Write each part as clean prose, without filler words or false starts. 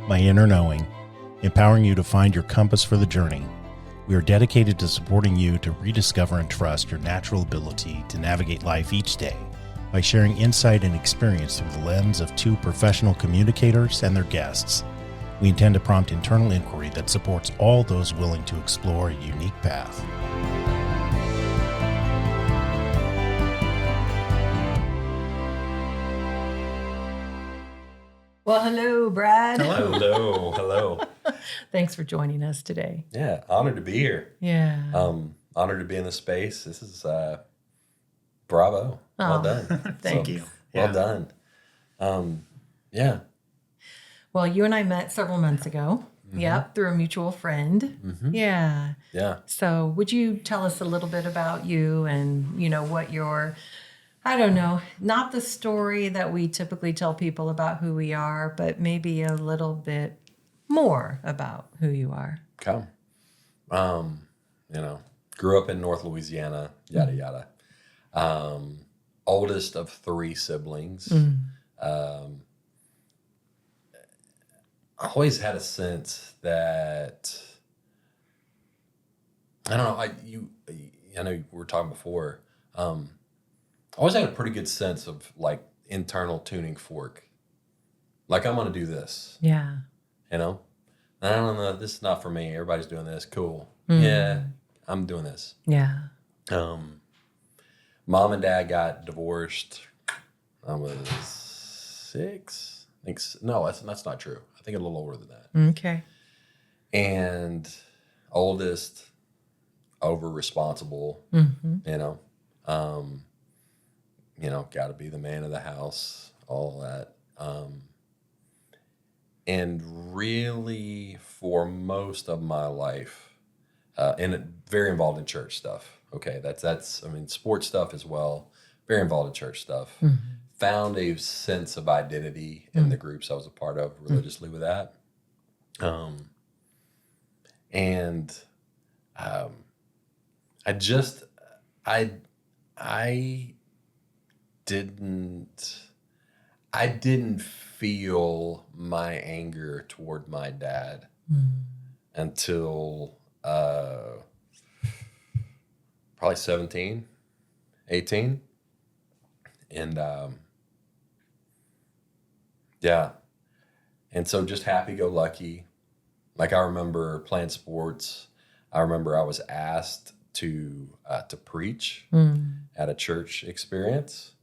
My Inner Knowing, empowering you to find your compass for the journey. We are dedicated to supporting you to rediscover and trust your natural ability to navigate life each day by sharing insight and experience through the lens of two professional communicators and their guests. We intend to prompt internal inquiry that supports all those willing to explore a unique path. Well, hello, Brad. Hello. Thanks for joining us today. Yeah, honored to be here. Yeah. Honored to be in this space. This is bravo. Well done. Thank you. Well done. Yeah. Well, you and I met several months ago. Mm-hmm. Yep, through a mutual friend. Mm-hmm. Yeah. Yeah. So would you tell us a little bit about you and, what your, I don't know, not the story that we typically tell people about who we are, but maybe a little bit more about who you are. Okay. Grew up in North Louisiana, yada, yada. Oldest of 3 siblings. I always had a sense that, I don't know, I know we were talking before, I always had a pretty good sense of like internal tuning fork. Like, I'm going to do this. Yeah. I don't know, this is not for me. Everybody's doing this. Cool. Yeah, I'm doing this. Yeah. Mom and dad got divorced. I was 6. No, that's not true. I think a little older than that. Okay. And oldest, over responsible, got to be the man of the house, all that. And really, for most of my life, and very involved in church stuff. Okay, that's sports stuff as well. Very involved in church stuff. Mm-hmm. Found a sense of identity in the groups I was a part of religiously with that. I didn't feel my anger toward my dad until probably 17, 18. And and so just happy-go-lucky. Like, I remember playing sports. I remember I was asked to preach at a church experience,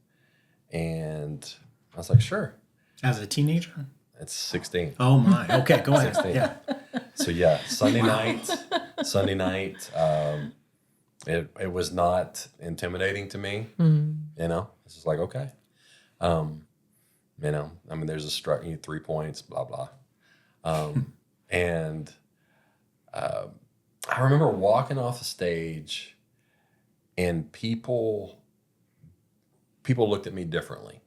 and I was like, sure. As a teenager? It's 16. Oh my. Okay, go ahead. 16. Yeah. So Sunday night. It was not intimidating to me. It's just like, okay. There's a 3 points, blah, blah. And I remember walking off the stage, and people looked at me differently.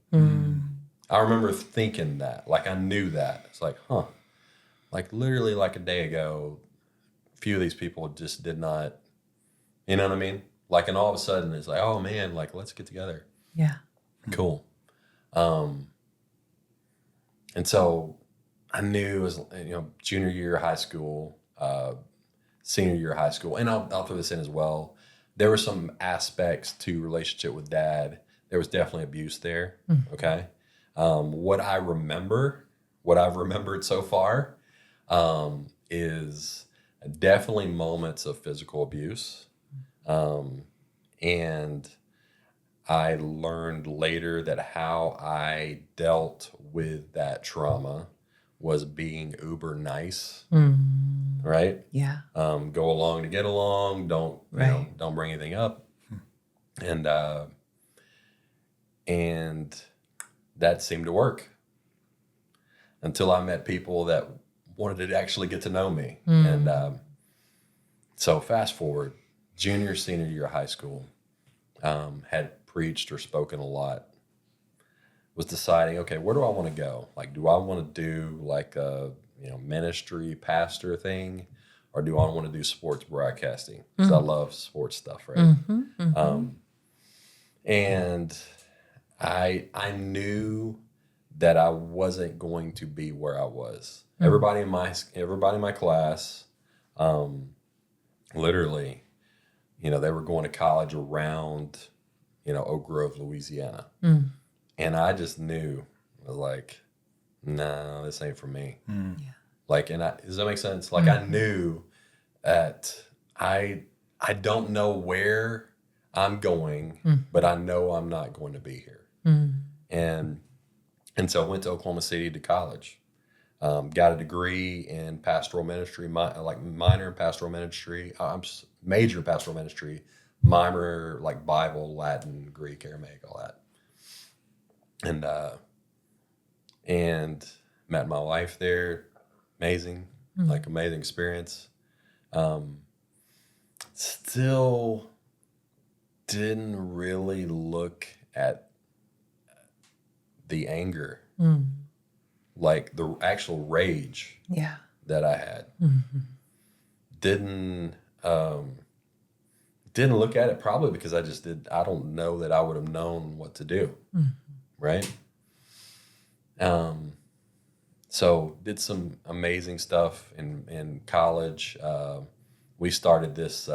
I remember thinking that, like, I knew that. It's like, like, literally like a day ago, a few of these people just did not, you know what I mean? Like, and all of a sudden it's like, oh man, like, let's get together. Yeah. Cool. And so I knew it was, junior year of high school, senior year of high school, and I'll throw this in as well. There were some aspects to relationship with dad. There was definitely abuse there. Okay. What I've remembered so far, is definitely moments of physical abuse. And I learned later that how I dealt with that trauma was being uber nice, right? Yeah. Go along to get along. Don't bring anything up, and that seemed to work until I met people that wanted to actually get to know me. And so fast forward, junior, senior year of high school, had preached or spoken a lot, was deciding, okay, where do I want to go? Like, do I want to do like a ministry pastor thing, or do I want to do sports broadcasting? Because I love sports stuff, right? And I knew that I wasn't going to be where I was. Everybody in my class, literally, they were going to college around, Oak Grove, Louisiana. And I just knew, I was like, no, this ain't for me. Yeah. Like, does that make sense? Like, I knew that I don't know where I'm going, but I know I'm not going to be here. And so I went to Oklahoma City to college. Got a degree in pastoral ministry, minor in pastoral ministry. Major in pastoral ministry, minor like Bible, Latin, Greek, Aramaic, all that. And met my wife there. Amazing, amazing experience. Still didn't really look at the anger, like the actual rage Yeah. that I had. Didn't look at it, probably because I don't know that I would have known what to do. Right. So did some amazing stuff in college. We started this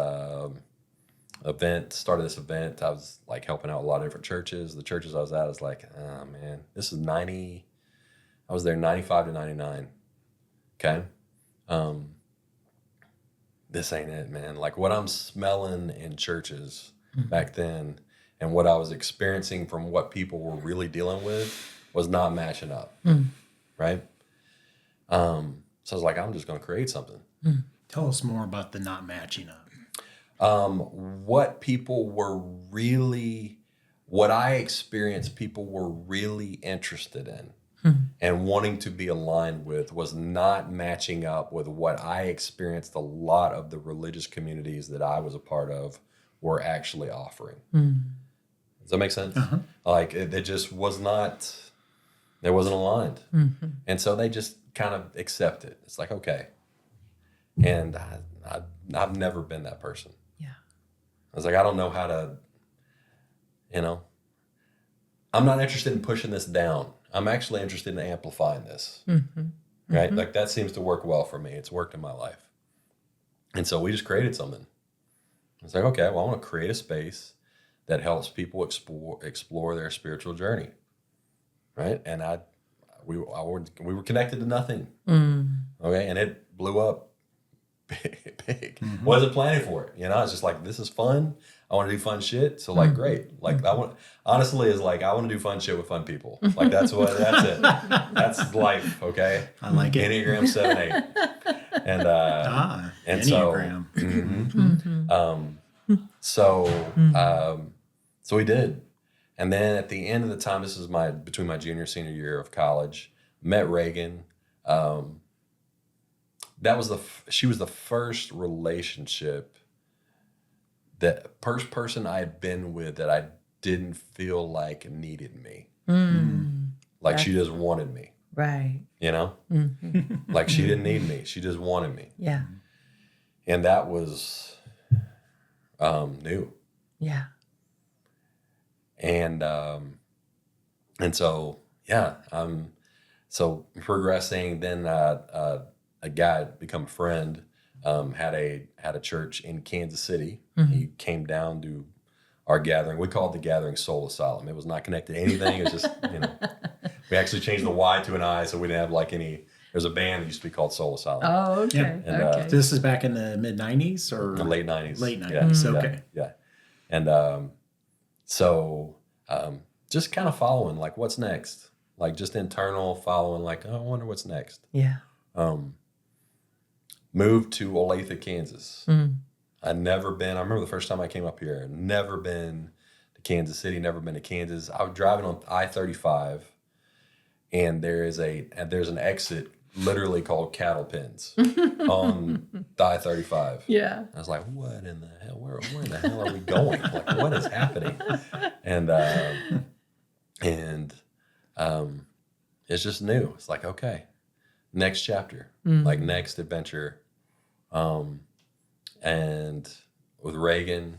event. I was like helping out a lot of different churches. The churches I was at, I was like, oh man, this is 90. I was there 95 to 99. Okay. This ain't it, man. Like what I'm smelling in churches back then and what I was experiencing from what people were really dealing with was not matching up. Right. So I was like, I'm just going to create something. Tell us more about the not matching up. What I experienced people were really interested in and wanting to be aligned with was not matching up with what I experienced a lot of the religious communities that I was a part of were actually offering. Does that make sense? Like it just was not, it wasn't aligned. And so they just kind of accept it. It's like, okay. And I've never been that person. Yeah. I was like, I don't know how to, I'm not interested in pushing this down. I'm actually interested in amplifying this. Right? Like that seems to work well for me. It's worked in my life. And so we just created something. It's like, okay, well, I want to create a space that helps people explore their spiritual journey. Right? And we were connected to nothing. Okay. And it blew up big. Wasn't planning for it. It's just like, this is fun. I want to do fun shit. So like, great. Like I want to do fun shit with fun people. Like that's it. That's life. Okay. I like it. Enneagram 7-8. And Enneagram. So we did. And then at the end of the time, this is between my junior, senior year of college, met Reagan. She was the first relationship, that first person I had been with that I didn't feel like needed me. Like she just wanted me. Right. Like she didn't need me. She just wanted me. Yeah. And that was new. Yeah. And so, yeah, so progressing, then a guy had become a friend, had a church in Kansas City. He came down to our gathering. We called the gathering Soul Asylum. It was not connected to anything. It was just, we actually changed the Y to an I, so we didn't have like any. There's a band that used to be called Soul Asylum. Oh, okay. Yep. And, okay. This is back in the mid 90s or The late 90s. Late 90s. Okay. Yeah. And so just kind of following, like, what's next? Like, just internal following, like, oh, I wonder what's next. Yeah. Moved to Olathe, Kansas. I'd never been. I remember the first time I came up here. Never been to Kansas City. Never been to Kansas. I was driving on I-35, and there's an exit literally called Cattle Pens on the I-35. Yeah. I was like, what in the hell? Where in the hell are we going? Like, what is happening? And it's just new. It's like, okay, next chapter, like next adventure. And with Reagan,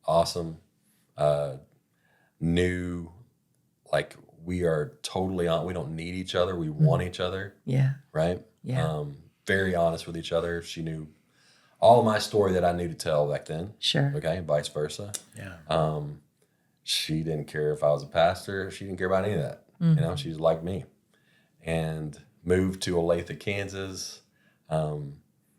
awesome, knew like we are totally on. We don't need each other. We want each other. Yeah. Right. Yeah. Very honest with each other. She knew all of my story that I knew to tell back then. Sure. Okay. Vice versa. Yeah. She didn't care if I was a pastor. She didn't care about any of that. You know, she's like me. And moved to Olathe, Kansas.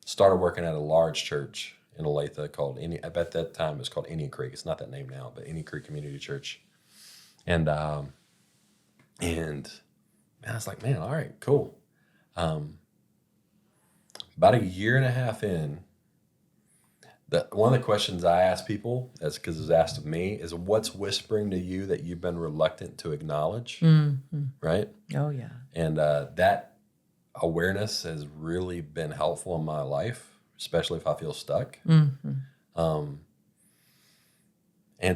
Started working at a large church in Olathe called at that time it was called Indian Creek. It's not that name now, but Indian Creek Community Church. And I was like, man, all right, cool. About a year and a half in, one of the questions I ask people, that's because it was asked of me, is what's whispering to you that you've been reluctant to acknowledge, right? Oh, yeah. And that awareness has really been helpful in my life, especially if I feel stuck. And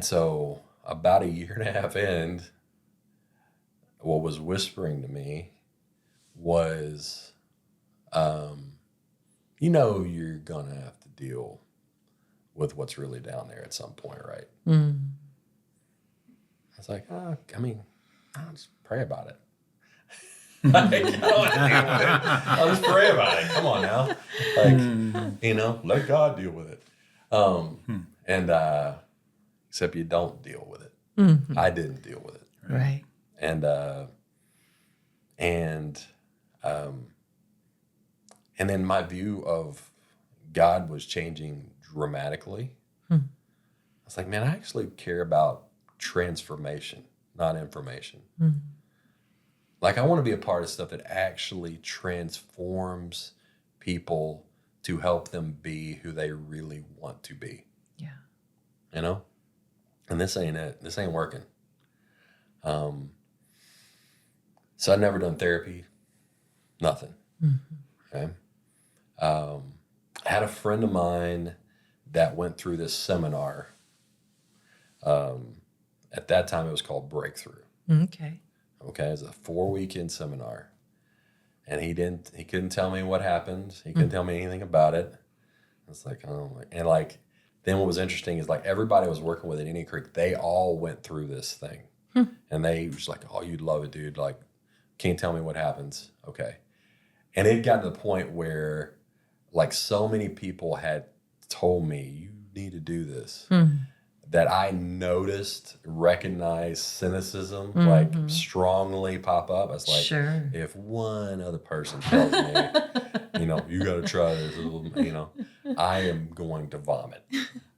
so about a year and a half in, what was whispering to me was, you're going to have to deal with what's really down there at some point, right? I was like, I'll just pray about it. Like, I don't want to deal with it. I'll just pray about it. Come on now. Let God deal with it. And except you don't deal with it. I didn't deal with it. Right. And then my view of God was changing dramatically. I was like, man, I actually care about transformation, not information. Like, I want to be a part of stuff that actually transforms people to help them be who they really want to be. Yeah. And this ain't it. This ain't working. So I'd never done therapy, nothing. Okay. I had a friend of mine that went through this seminar. At that time, it was called Breakthrough. Okay. Okay, it was a 4-weekend seminar, and he couldn't tell me what happened. He couldn't tell me anything about it. It's like, then what was interesting is like everybody I was working with at Indian Creek, they all went through this thing, and they was like, oh, you'd love it, dude. Like, can't tell me what happens. Okay, and it got to the point where, like, so many people had told me you need to do this. That I recognized cynicism, like strongly pop up. It's like, Sure. if one other person tells me, you got to try this, I am going to vomit.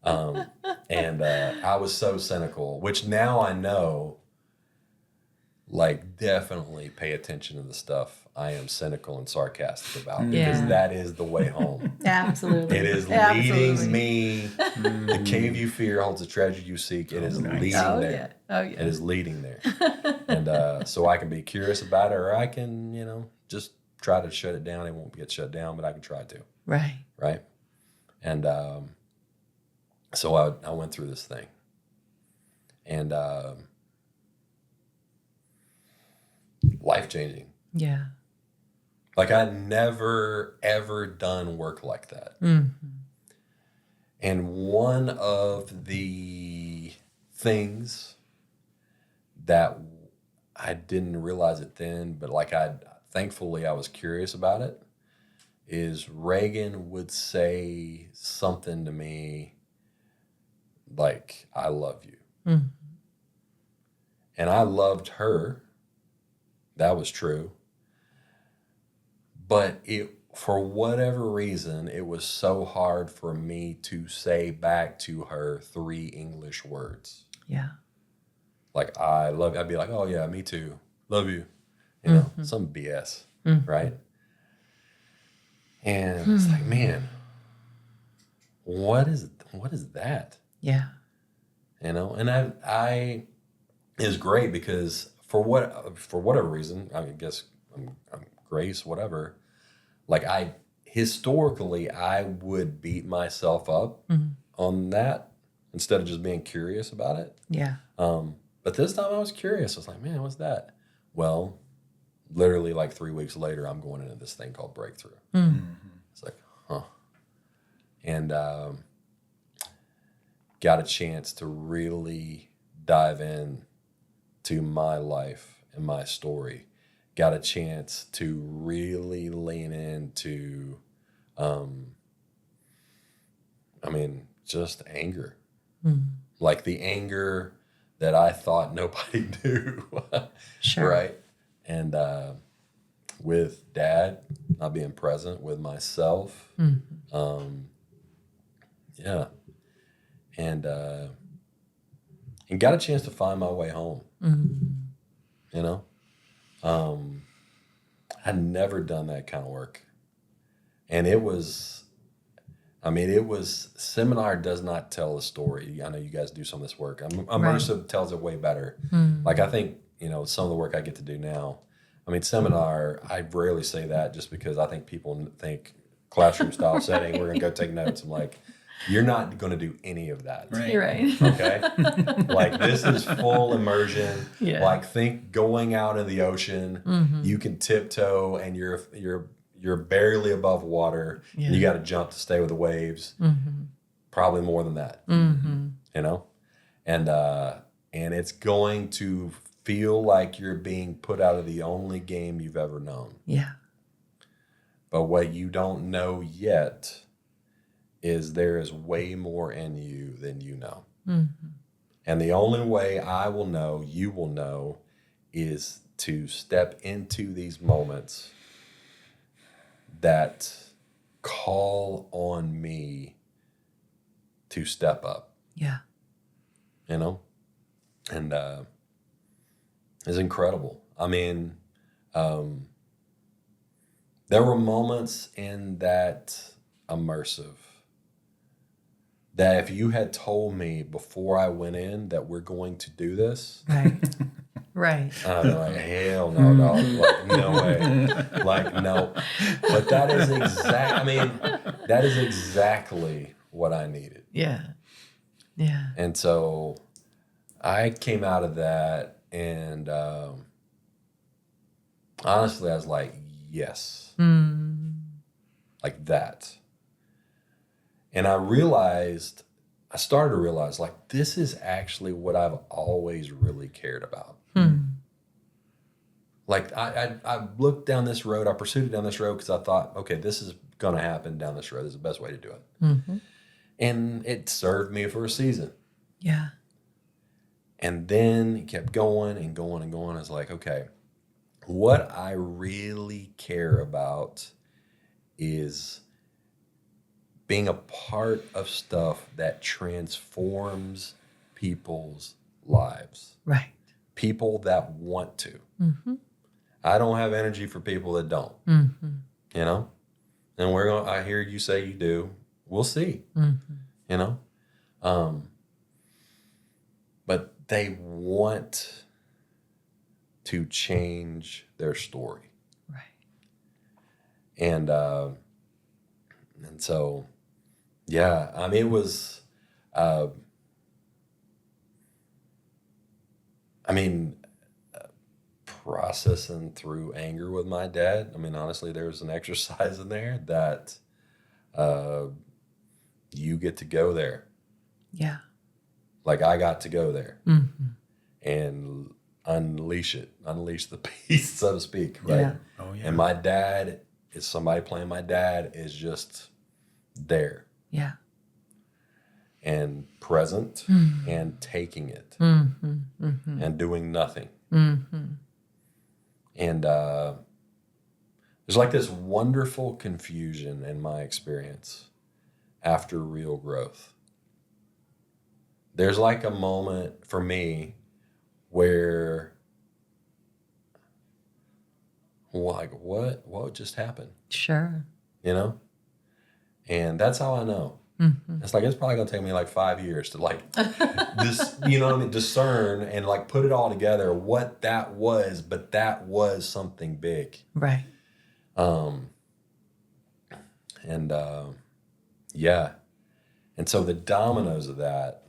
And I was so cynical, which now I know, like, definitely pay attention to the stuff I am cynical and sarcastic about, because that is the way home. Absolutely. It is leading me. The cave you fear holds the treasure you seek. It is leading there. Yeah. Oh, yeah. It is leading there. And so I can be curious about it, or I can, just try to shut it down. It won't get shut down, but I can try to. Right. Right. And so I went through this thing. And life-changing. Yeah. Like, I'd never, ever done work like that. And one of the things that I didn't realize it then, but like thankfully I was curious about it, is Reagan would say something to me like, I love you. And I loved her. That was true. But for whatever reason, it was so hard for me to say back to her 3 English words. Yeah. Like, I love you. I'd be like, oh yeah, me too. Love you. Some BS, right? And it's like, man, what is that? Yeah. And I is great because for whatever reason, I guess I'm grace, whatever. Like, historically, I would beat myself up on that instead of just being curious about it. Yeah. But this time I was curious. I was like, man, what's that? Well, literally like 3 weeks later, I'm going into this thing called Breakthrough. It's like, huh. And got a chance to really dive in to my life in my story got a chance to really lean into, just anger. Like the anger that I thought nobody knew. Sure. Right. And with dad, not being present with myself. Yeah. And got a chance to find my way home. You know? I'd never done that kind of work. And it was seminar does not tell the story. I know you guys do some of this work. Immersive tells it way better. Like I think, some of the work I get to do now, seminar, I rarely say that just because I think people think classroom style setting, we're going to go take notes. I'm like, you're not going to do any of that. Right. You're right. Okay. Like this is full immersion. Yeah. Like think going out in the ocean, you can tiptoe and you're barely above water. Yeah. And you got to jump to stay with the waves. Probably more than that. And it's going to feel like you're being put out of the only game you've ever known. Yeah. But what you don't know yet is there is way more in you than you know. And the only way I will know, you will know, is to step into these moments that call on me to step up. Yeah. And it's incredible. There were moments in that immersive that if you had told me before I went in that we're going to do this, Right. Right. I'd be like, hell no, dog. Like, no way. Like, no. But that is exactly what I needed. Yeah. Yeah. And so I came out of that and honestly, I was like, yes. Like that. And I started to realize, like, this is actually what I've always really cared about. Like, I looked down this road, I pursued it down this road because I thought, okay, this is going to happen down this road. This is the best way to do it. And it served me for a season. Yeah. And then it kept going and going and going. I was like, okay, what I really care about is being a part of stuff that transforms people's lives. Right. People that want to. I don't have energy for people that don't. And I hear you say you do. We'll see. But they want to change their story. Right. And so, yeah, it was, processing through anger with my dad. Honestly, there was an exercise in there that you get to go there. Yeah. Like I got to go there and unleash the beast, so to speak. Right. Yeah. Oh, yeah. And my dad is somebody playing my dad is just there. Yeah. And present and taking it and doing nothing. And there's like this wonderful confusion in my experience after real growth. There's like a moment for me where, like, what just happened? Sure. And that's how I know. It's like, it's probably going to take me like 5 years to like, discern and like put it all together what that was, but that was something big. Right. Yeah. And so the dominoes of that,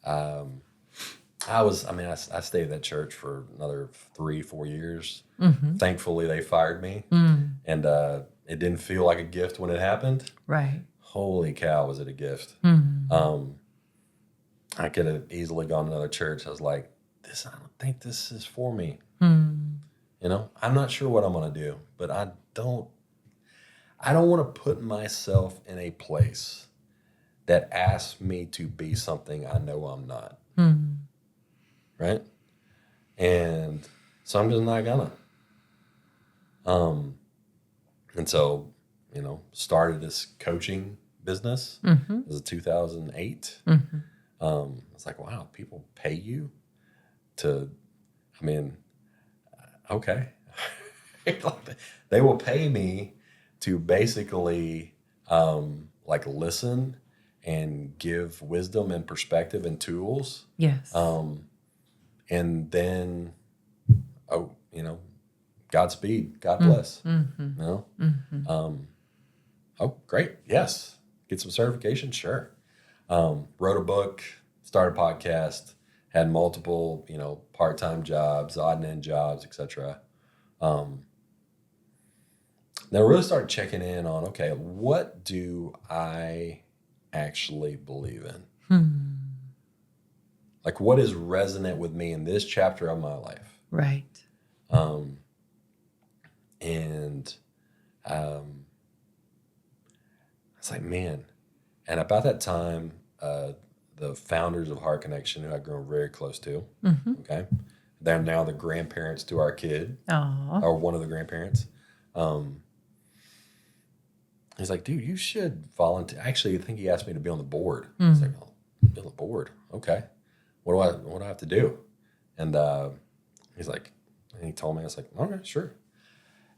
I stayed at that church for another 3-4 years. Thankfully they fired me and, it didn't feel like a gift when it happened. Right. Holy cow, was it a gift? I could have easily gone to another church. I was like, I don't think this is for me. You know, I'm not sure what I'm going to do, but I don't want to put myself in a place that asks me to be something I know I'm not. Right? And so I'm just not gonna. And so, you know, started this coaching business. It was 2008. It's like, wow, people pay you to, I mean, okay. They will pay me to basically like listen and give wisdom and perspective and tools. Yes. And then, oh, you know, Godspeed, God bless. You know? Oh, great. Yes. Get some certification. Sure. Wrote a book, started a podcast, had multiple, you know, part-time jobs, odd and end jobs, etc. Then I really started checking in on, okay, what do I actually believe in? Like, what is resonant with me in this chapter of my life? Right. And it's like, man. And about that time, the founders of Heart Connection, who I've grown very close to, okay, they're now the grandparents to our kid, or one of the grandparents. He's like, dude, you should volunteer. Actually, I think he asked me to be on the board. I was like, oh, be on the board. Okay. What do I have to do? And he's like, and he told me, I was like, okay, sure.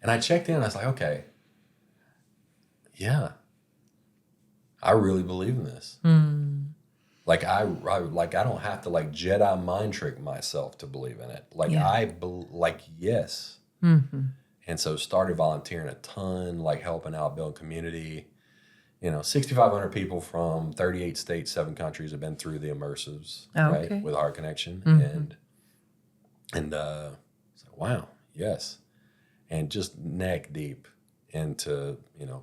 And I checked in. I was like, okay, yeah, I really believe in this. Like I don't have to like Jedi mind trick myself to believe in it. Like yes. And so started volunteering a ton, like helping out, building community. You know, 6,500 people from 38 states, 7 countries have been through the Immersives, right, with Heart Connection. And it's like, wow, yes. And just neck deep into, you know,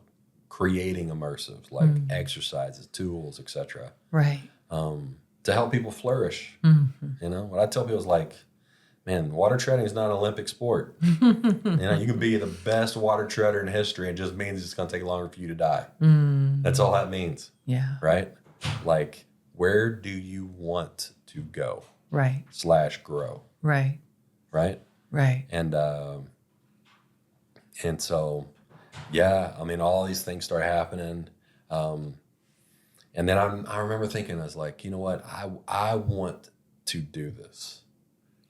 creating immersives, like exercises, tools, etc. Right. To help people flourish. You know, what I tell people is like, man, water treading is not an Olympic sport. You know, you can be the best water treader in history. It just means it's going to take longer for you to die. That's all that means. Yeah. Right? Like, where do you want to go? Right. / grow. Right. Right? Right. And so, yeah, I mean, all these things start happening. And then I remember thinking, I was like, you know what? I want to do this.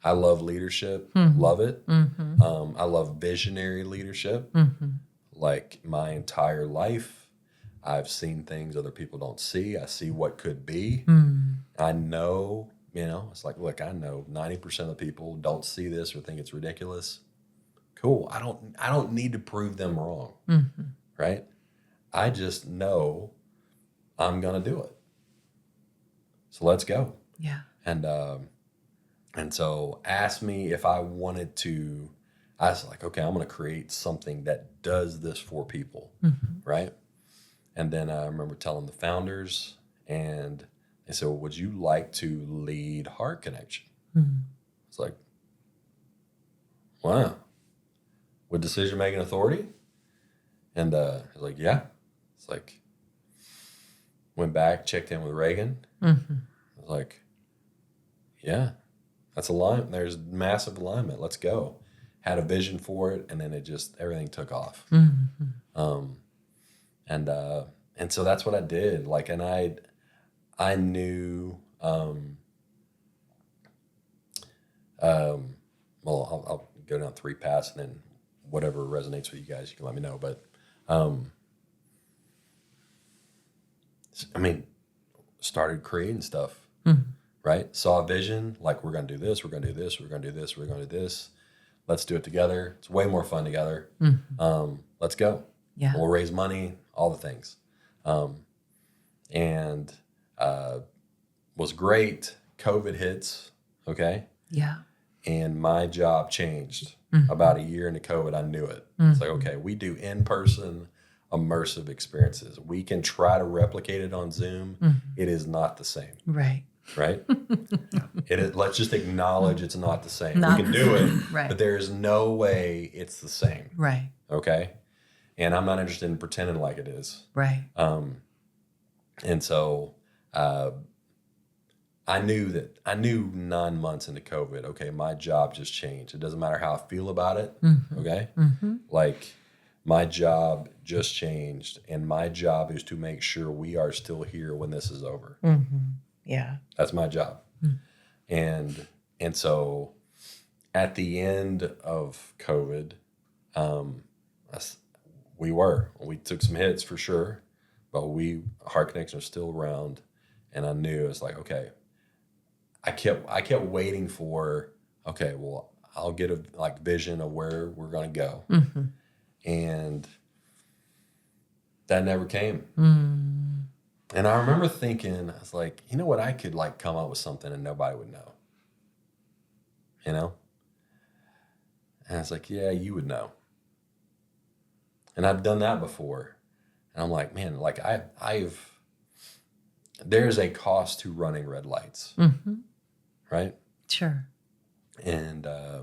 I love leadership, love it. I love visionary leadership. Like my entire life, I've seen things other people don't see. I see what could be. I know, you know, it's like, look, I know 90% of the people don't see this or think it's ridiculous. Cool. I don't need to prove them wrong. Right? I just know I'm gonna do it. So let's go. Yeah. And so asked me if I wanted to. I was like, okay, I'm gonna create something that does this for people, right? And then I remember telling the founders, and they said, well, would you like to lead Heart Connection? It's like, wow, with decision-making authority? And I was like, yeah. It's like, went back, checked in with Reagan. I was like, yeah, that's alignment. There's massive alignment. Let's go. Had a vision for it, and then everything took off. And so that's what I did. Like, and I knew, well, I'll go down 3 paths, and then whatever resonates with you guys, you can let me know. But, I mean, started creating stuff, right? Saw a vision, like, we're going to do this, we're going to do this, we're going to do this, we're going to do this. Let's do it together. It's way more fun together. Let's go. Yeah. We'll raise money, all the things. And was great. COVID hits, okay? Yeah. And my job changed. About a year into COVID, I knew it. It's like, okay, we do in-person immersive experiences. We can try to replicate it on Zoom. It is not the same. Right. right? Let's just acknowledge it's not the same. Not we can the do same, it, right. but there is no way it's the same. Right. Okay. And I'm not interested in pretending like it is. Right. And so I knew 9 months into COVID, okay, my job just changed. It doesn't matter how I feel about it. Okay. Like my job just changed, and my job is to make sure we are still here when this is over. Yeah. That's my job. And so at the end of COVID, we took some hits for sure, but Heart Connection was still around, and I knew it's like, okay, I kept waiting for, okay, well, I'll get a vision of where we're going to go. And that never came. And I remember thinking, I was like, you know what? I could come up with something and nobody would know, you know? And I was like, yeah, you would know. And I've done that before. And I'm like, man, there's a cost to running red lights, right? Sure. And I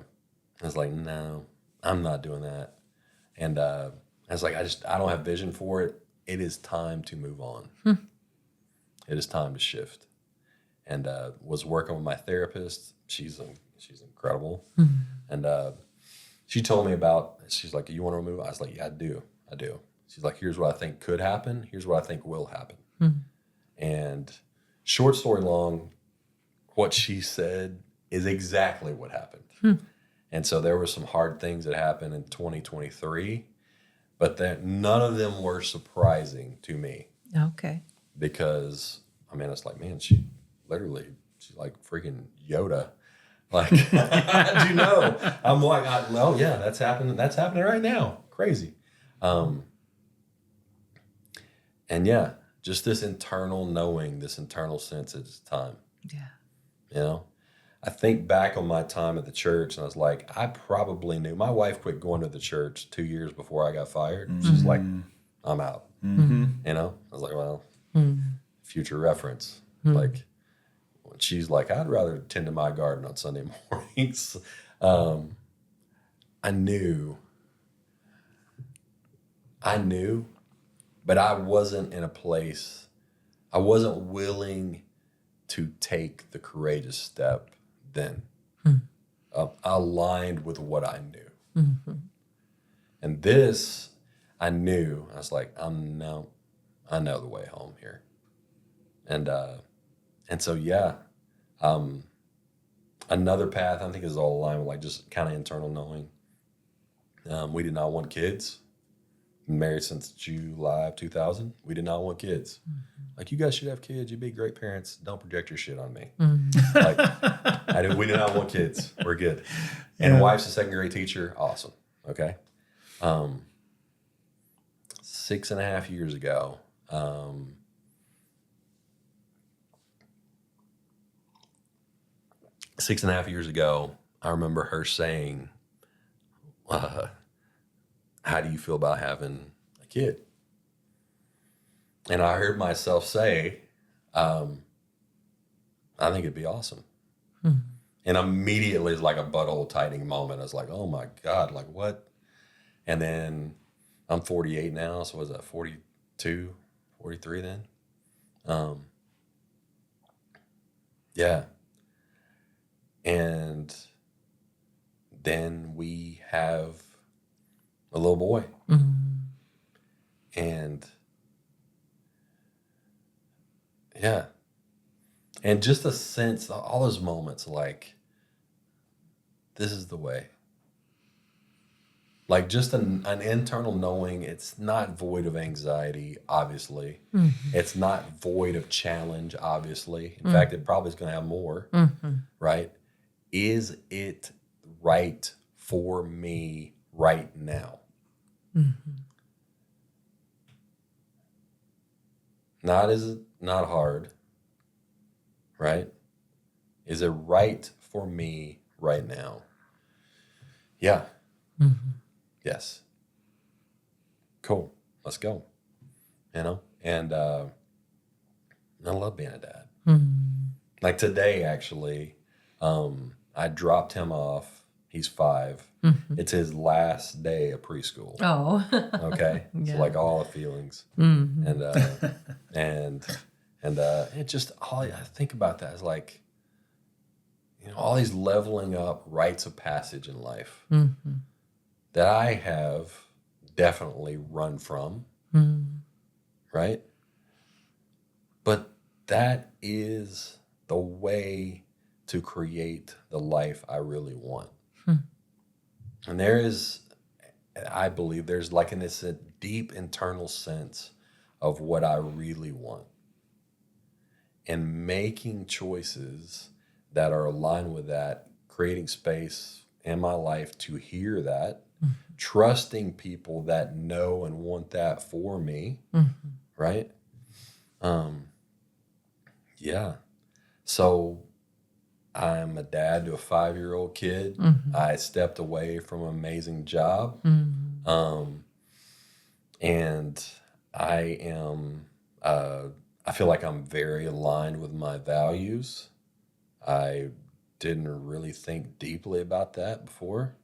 was like, no, I'm not doing that. And I was like, I don't have vision for it. It is time to move on. It is time to shift. And was working with my therapist. She's incredible. And she told me she's like, you want to move? I was like, yeah, I do. She's like, here's what I think could happen. Here's what I think will happen. And short story long, what she said is exactly what happened. And so there were some hard things that happened in 2023, but none of them were surprising to me. Okay. Because, I mean, it's like, man, she's like freaking Yoda. Like, how'd you know? I'm like, oh yeah, that's happening. That's happening right now. Crazy. And yeah, just this internal knowing, this internal sense it's time. Yeah. You know, I think back on my time at the church, and I was like, I probably knew. My wife quit going to the church 2 years before I got fired. She's like, I'm out. You know, I was like, well, future reference. Like, she's like, I'd rather tend to my garden on Sunday mornings. I knew, but I wasn't in a place, I wasn't willing to take the courageous step then. I aligned with what I knew. And this, I knew, I was like, I know the way home here. And so, yeah, another path I think is all aligned with just kind of internal knowing. We did not want kids. Been married since July of 2000. We did not want kids. Like, you guys should have kids. You'd be great parents. Don't project your shit on me. We do not want kids. We're good. And wife's a second grade teacher. Awesome. Okay. 6.5 years ago, I remember her saying, how do you feel about having a kid? And I heard myself say, I think it'd be awesome. And immediately it's like a butthole tightening moment. I was like, oh my God, like what? And then I'm 48 now. So was that 42, 43 then? Yeah. And then we have a little boy. And yeah. And just a sense, all those moments, like, this is the way. Like, just an internal knowing. It's not void of anxiety, obviously. It's not void of challenge, obviously. In fact, it probably is going to have more, right? Is it right for me right now? Not hard, right? Is it right for me right now? Yeah. Yes. Cool. Let's go. You know? And I love being a dad. Like today, actually, I dropped him off. He's 5. It's his last day of preschool. Oh. Okay, Yeah. so like all the feelings, Mm-hmm. and it just all I think about that is like, all these leveling up rites of passage in life Mm-hmm. that I have definitely run from, right? But that is the way to create the life I really want. And I believe there's like a deep internal sense of what I really want. And making choices that are aligned with that, creating space in my life to hear that, trusting people that know and want that for me, right? Yeah. So I'm a dad to a 5-year-old kid. I stepped away from an amazing job. And I am, I feel like I'm very aligned with my values. I didn't really think deeply about that before.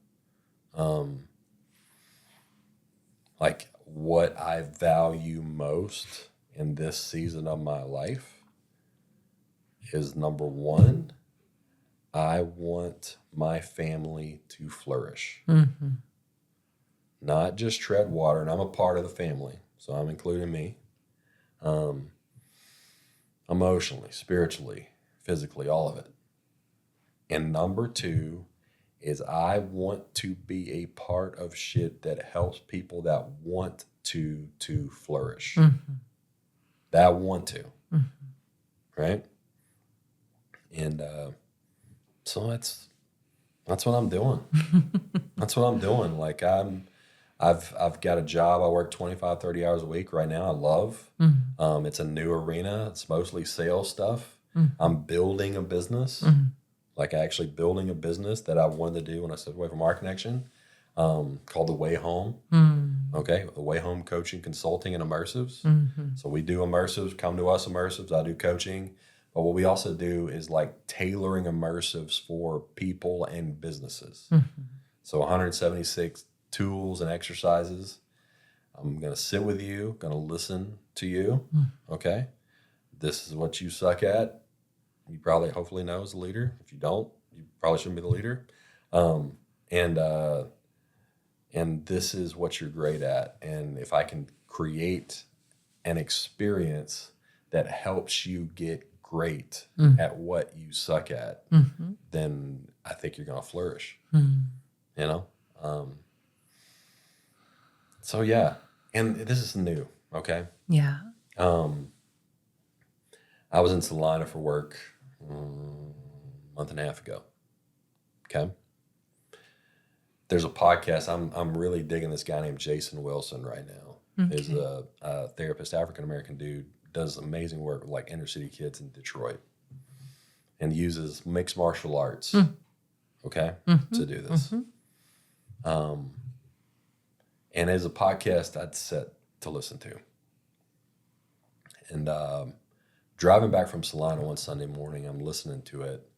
Like what I value most in this season of my life is number one, I want my family to flourish. Not just tread water, and I'm a part of the family, so I'm including me. Emotionally, spiritually, physically, all of it. And number two is I want to be a part of shit that helps people that want to flourish. That want to. Right? And so that's what I'm doing. That's what I'm doing. Like I've got a job. I work 25, 30 hours a week right now. I love. It's a new arena. It's mostly sales stuff. I'm building a business. Like actually building a business that I wanted to do when I stepped away from our connection, called The Way Home. Okay, The Way Home Coaching, Consulting, and Immersives. So we do immersives. Come to us, immersives. I do coaching. But what we also do is like tailoring immersives for people and businesses. So 176 tools and exercises. I'm going to sit with you, going to listen to you. Okay. This is what you suck at. You probably hopefully know as a leader. If you don't, you probably shouldn't be the leader. And this is what you're great at. And if I can create an experience that helps you get great at what you suck at, then I think you're going to flourish. So yeah, and this is new. Okay. Yeah. I was in Salina for work a month and a half ago. Okay. There's a podcast. I'm really digging this guy named Jason Wilson right now. Okay. He's a therapist, African-American dude, does amazing work with like inner city kids in Detroit and uses mixed martial arts, okay, to do this. And as a podcast I'd set to listen to. And driving back from Salina one Sunday morning, I'm listening to it,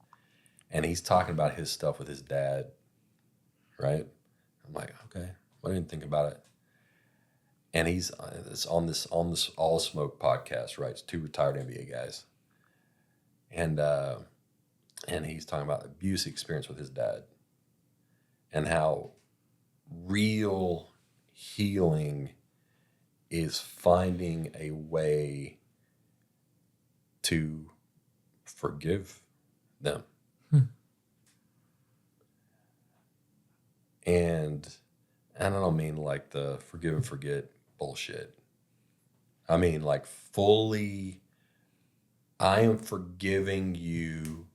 and he's talking about his stuff with his dad, right? I'm like, okay, I didn't think about it. And it's on this All Smoke podcast, right? It's 2 retired NBA guys, and he's talking about abuse experience with his dad, and how real healing is finding a way to forgive them. And I don't mean like the forgive and forget bullshit. I mean like fully, I am forgiving you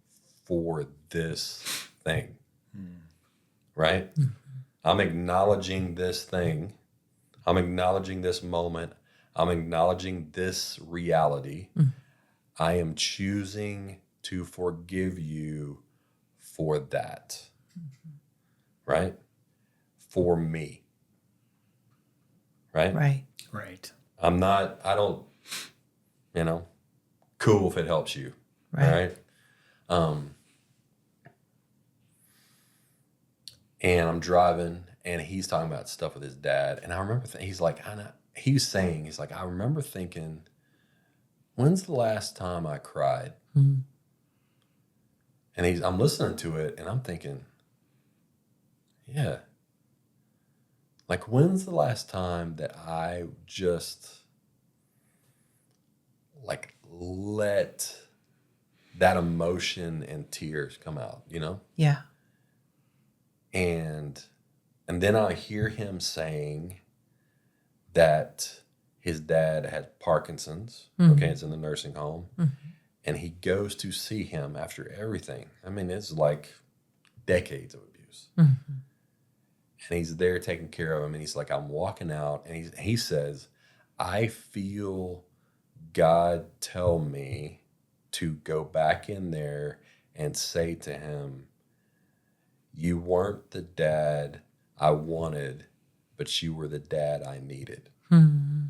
for this thing, right? I'm acknowledging this thing. I'm acknowledging this moment. I'm acknowledging this reality. I am choosing to forgive you for that, right? For me, right? Right. I don't, cool if it helps you, Right. all right? And I'm driving, and he's talking about stuff with his dad. And I remember, he's like, I remember thinking, when's the last time I cried? Mm. And I'm listening to it, and I'm thinking, yeah. Like, when's the last time that I just, like, let that emotion and tears come out, you know? Yeah. And then I hear him saying that his dad had Parkinson's. Mm-hmm. Okay, it's in the nursing home. Mm-hmm. And he goes to see him after everything. I mean, it's like decades of abuse. Mm-hmm. And he's there taking care of him. And he's like, I'm walking out. And he says, I feel God tell me to go back in there and say to him, you weren't the dad I wanted, but you were the dad I needed. Mm-hmm.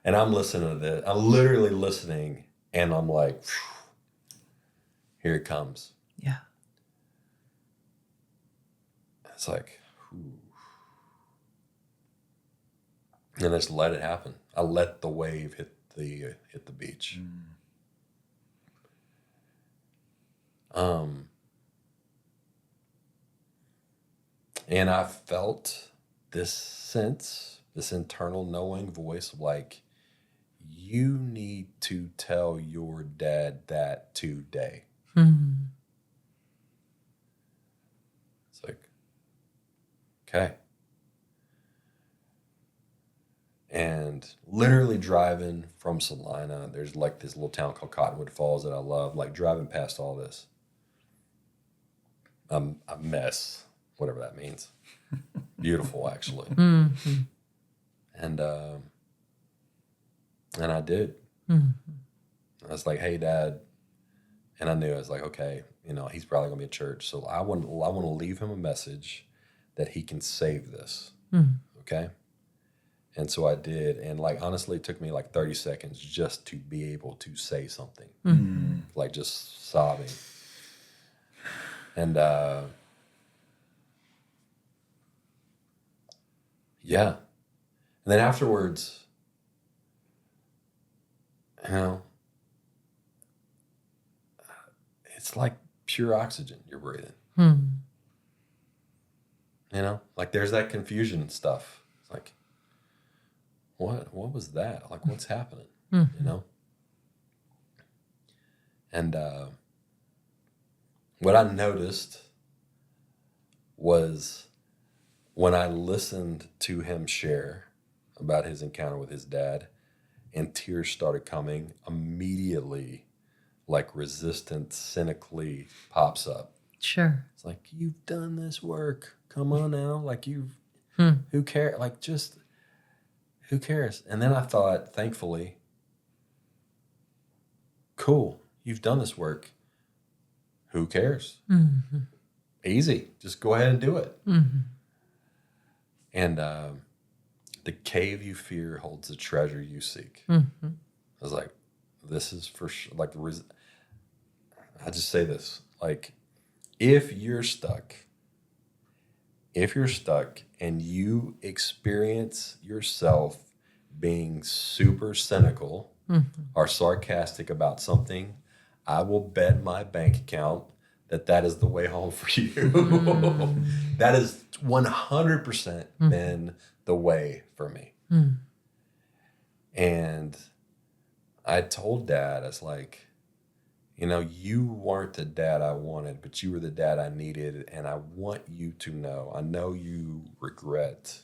And I'm listening to this. I'm literally listening, and I'm like, here it comes. Yeah. It's like, whew. And I just let it happen. I let the wave hit the beach. And I felt this sense, this internal knowing voice of like, you need to tell your dad that today. Mm-hmm. It's like, okay. And literally driving from Salina, there's like this little town called Cottonwood Falls that I love, like driving past all this. A mess, whatever that means. Beautiful, actually. Mm-hmm. And I did. Mm-hmm. I was like, hey, Dad. And I knew, I was like, okay, he's probably going to be at church. So I want to leave him a message that he can save this. Mm-hmm. Okay? And so I did. And like, honestly, it took me like 30 seconds just to be able to say something. Mm-hmm. Like just sobbing. And yeah. And then afterwards, it's like pure oxygen you're breathing. Mm-hmm. Like there's that confusion and stuff. It's like, what was that? Like, what's happening? Mm-hmm. And what I noticed was when I listened to him share about his encounter with his dad and tears started coming, immediately, like resistance cynically pops up. Sure. It's like, you've done this work. Come on now. Like who cares? Like just, who cares? And then I thought, thankfully, cool, you've done this work. Who cares? Mm-hmm. Easy. Just go ahead and do it. Mm-hmm. And the cave you fear holds the treasure you seek. Mm-hmm. I was like, this is for sure. Like, I just say this. Like, if you're stuck and you experience yourself being super cynical or sarcastic about something, I will bet my bank account that is the way home for you. That is 100% been the way for me. And I told Dad, I was like, you weren't the dad I wanted, but you were the dad I needed. And I want you to know, I know you regret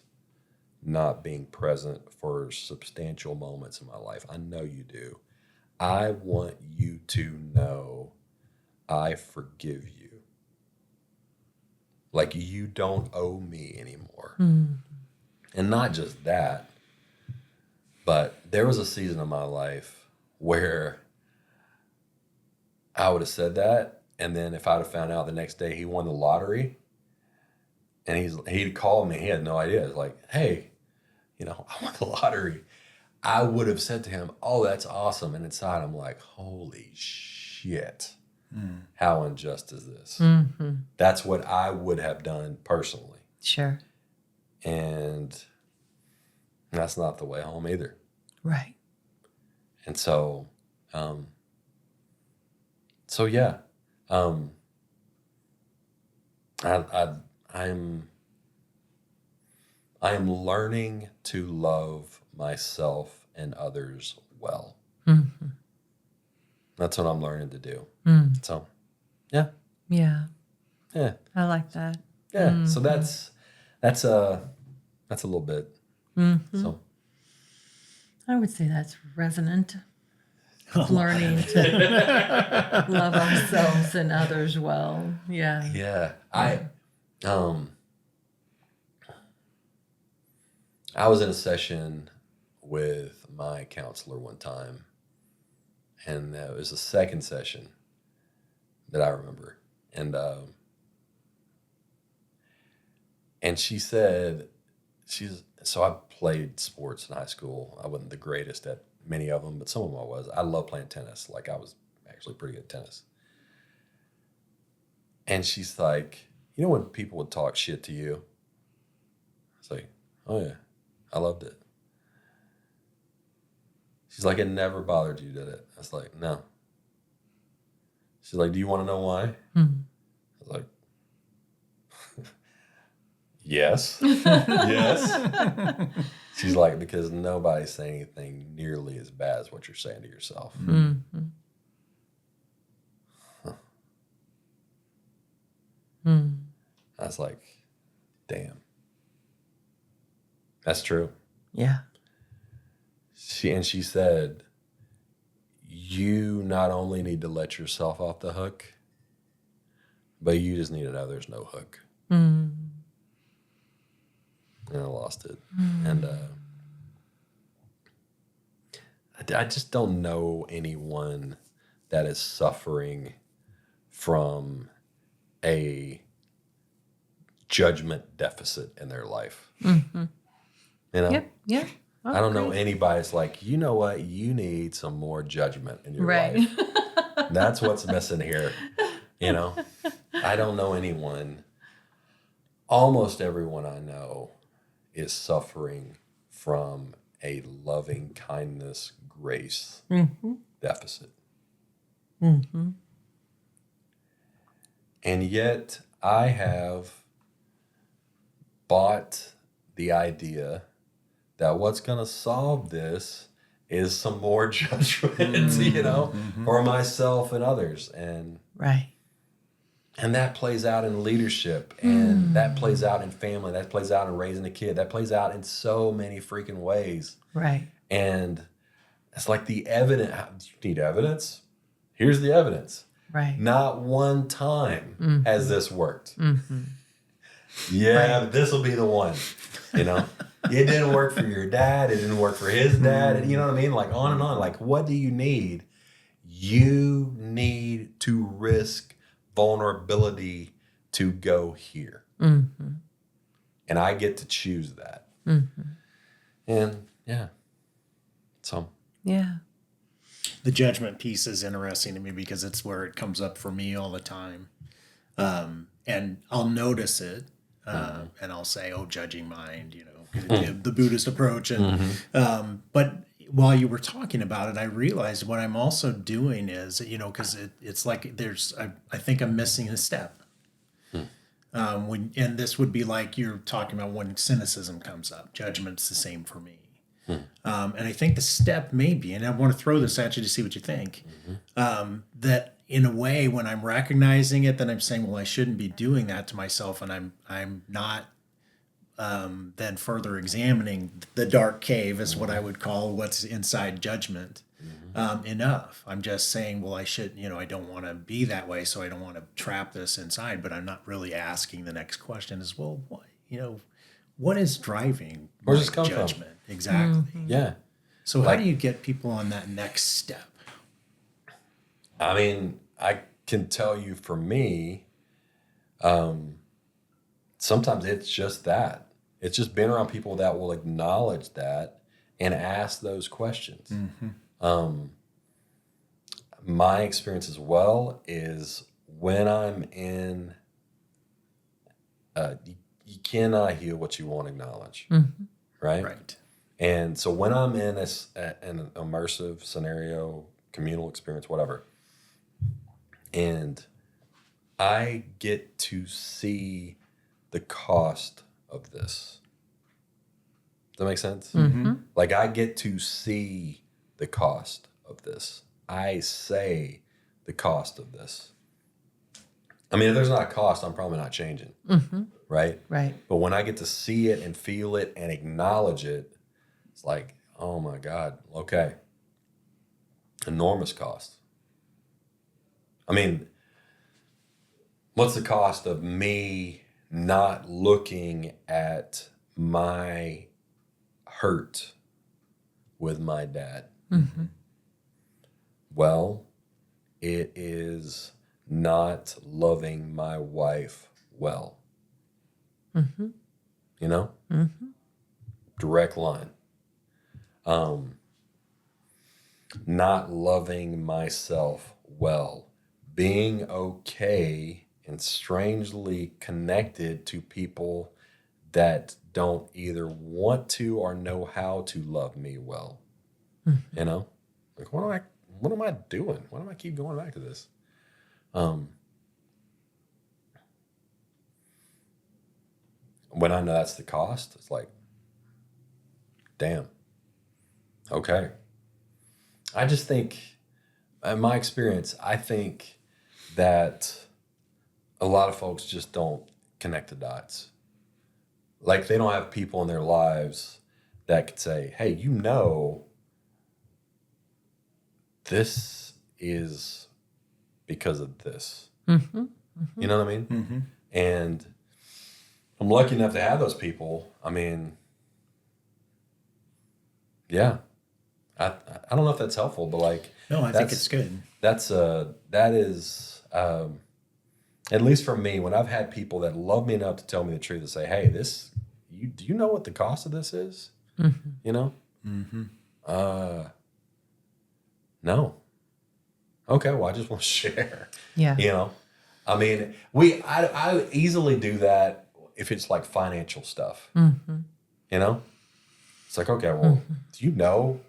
not being present for substantial moments in my life. I know you do. I want you to know I forgive you. Like, you don't owe me anymore. And not just that, but there was a season of my life where I would have said that, and then if I'd have found out the next day he won the lottery, and he'd call me, he had no idea. It's like, hey, I won the lottery. I would have said to him, oh, that's awesome. And inside I'm like, holy shit. How unjust is this? Mm-hmm. That's what I would have done personally. Sure. And that's not the way home either. Right. And so, yeah, I am learning to love myself and others well. Mm-hmm. That's what I'm learning to do. Mm. So, yeah, Yeah. yeah, I like that. yeah. So that's a little bit. Mm-hmm. So I would say that's resonant. Learning to love ourselves and others well. Yeah. yeah, I was in a session with my counselor one time, and it was the second session that I remember, and she said, so I played sports in high school. I wasn't the greatest at many of them, but some of them I was. I love playing tennis. Like, I was actually pretty good at tennis. And she's like, you know when people would talk shit to you? I was like, oh yeah, I loved it. She's like, it never bothered you, did it? I was like, no. She's like, do you want to know why? Mm-hmm. I was like, yes. Yes. She's like, because nobody's saying anything nearly as bad as what you're saying to yourself. Mm-hmm. Huh. Mm. I was like, damn. That's true. Yeah. She said, you not only need to let yourself off the hook, but you just need to know there's no hook. Mm. And I lost it. And I just don't know anyone that is suffering from a judgment deficit in their life. Mm-hmm. You know? Yep. Yeah. Oh, I don't know great. anybody that's like, you know what? You need some more judgment in your Right. life. That's what's missing here. You know? I don't know anyone. Almost everyone I know is suffering from a loving kindness, grace Mm-hmm. deficit. Mm-hmm. And yet I have bought the idea that what's going to solve this is some more judgment, you know, for myself and others. And Right. that plays out in leadership, and that plays out in family, that plays out in raising a kid, that plays out in so many freaking ways. Right. And it's like the evidence. You need evidence? Here's the evidence. Right. Not one time has this worked. Mm-hmm. Yeah, this will be the one. You know, it didn't work for your dad. It didn't work for his dad. And you know what I mean? Like, on and on. Like, what do you need? You need to risk vulnerability to go here. Mm-hmm. And I get to choose that. Mm-hmm. And yeah. So. Yeah. The judgment piece is interesting to me because it's where it comes up for me all the time. And I'll notice it and I'll say, oh, judging mind, you know, the Buddhist approach. And but while you were talking about it, I realized what I'm also doing is, you know, because it's like I think I'm missing a step. And this would be like you're talking about when cynicism comes up. Judgment's the same for me. And I think the step may be, and I want to throw this at you to see what you think, that in a way, when I'm recognizing it, then I'm saying, well, I shouldn't be doing that to myself, and I'm not then further examining the dark cave, is what I would call what's inside judgment, enough. I'm just saying, well, I should, you know, I don't want to be that way, so I don't want to trap this inside, but I'm not really asking the next question is, well, what, you know, what is driving Where's this come from? judgment? Exactly. Yeah. So how do you get people on that next step? I mean, I can tell you for me, sometimes it's just that. It's just being around people that will acknowledge that and ask those questions. My experience as well is when I'm in, you cannot heal what you won't acknowledge, right? Right. And so when I'm in an immersive scenario, communal experience, whatever, and I get to see the cost of this. Does that make sense? Like I get to see the cost of this. I say the cost of this. I mean, if there's not a cost, I'm probably not changing, right? Right. But when I get to see it and feel it and acknowledge it, it's like, oh my God, okay. Enormous cost. I mean, what's the cost of me not looking at my hurt with my dad? Well, it is not loving my wife well. You know? Direct line. Not loving myself well. Being okay and strangely connected to people that don't either want to or know how to love me well. You know? Like, what am I doing? Why do I keep going back to this? When I know that's the cost, it's like, damn. Okay. I just think, in my experience, I think that a lot of folks just don't connect the dots. Like they don't have people in their lives that could say, hey, you know, this is because of this. You know what I mean? And I'm lucky enough to have those people. I mean, yeah. I don't know if that's helpful, but like, No, I think it's good. That is, at least for me, when I've had people that love me enough to tell me the truth and say, hey, do you know what the cost of this is? You know? No. Okay, well, I just want to share. Yeah. You know? I mean, I easily do that if it's like financial stuff. You know? It's like, okay, well, do you know?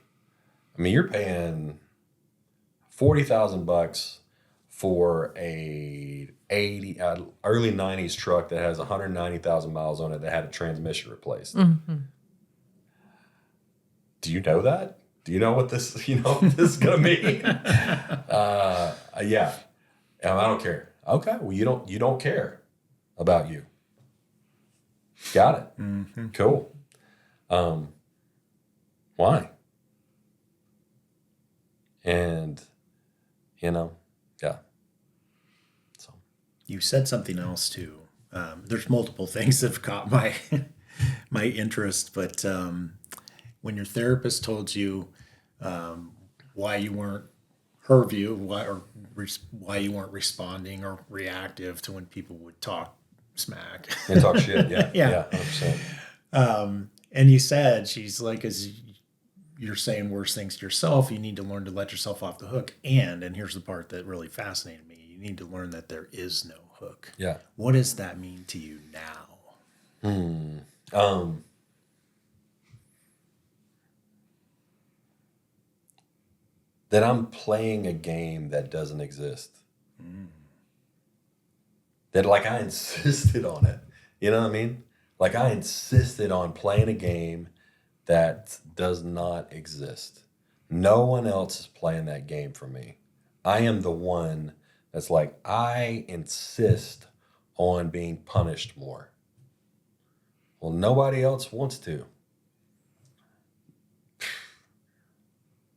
I mean, you're paying $40,000 for a early 90s truck that has 190,000 miles on it that had a transmission replaced. Do you know that? Do you know what this is going to mean? Yeah. I don't care. Okay. Well, you don't care about you. Got it. Cool. Why? And, yeah. So You said something else too. There's multiple things that have caught my my interest, but when your therapist told you why you weren't her view, why you weren't responding or reactive to when people would talk smack and talk shit, yeah, Yeah. 100%. and you said she's like, as you're saying worse things to yourself, you need to learn to let yourself off the hook. And here's the part that really fascinated me. You need to learn that there is no hook. Yeah. What does that mean to you now? That I'm playing a game that doesn't exist. That like I insisted on it. You know what I mean? Like I insisted on playing a game that does not exist. No one else is playing that game for me. I am the one that's like, I insist on being punished more. Well, nobody else wants to.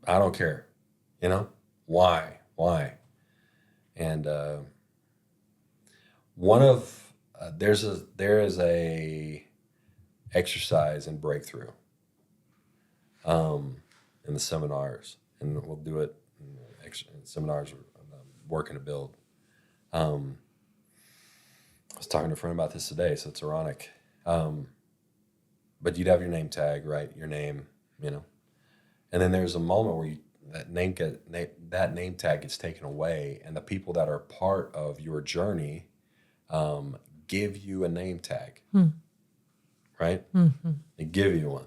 I don't care. You know? Why? And there is a exercise in breakthrough in the seminars, and we'll do it in seminars we're working to build. I was talking to a friend about this today, so it's ironic. But you'd have your name tag, right? Your name, And then there's a moment where that name tag gets taken away, and the people that are part of your journey give you a name tag, right? They give you one.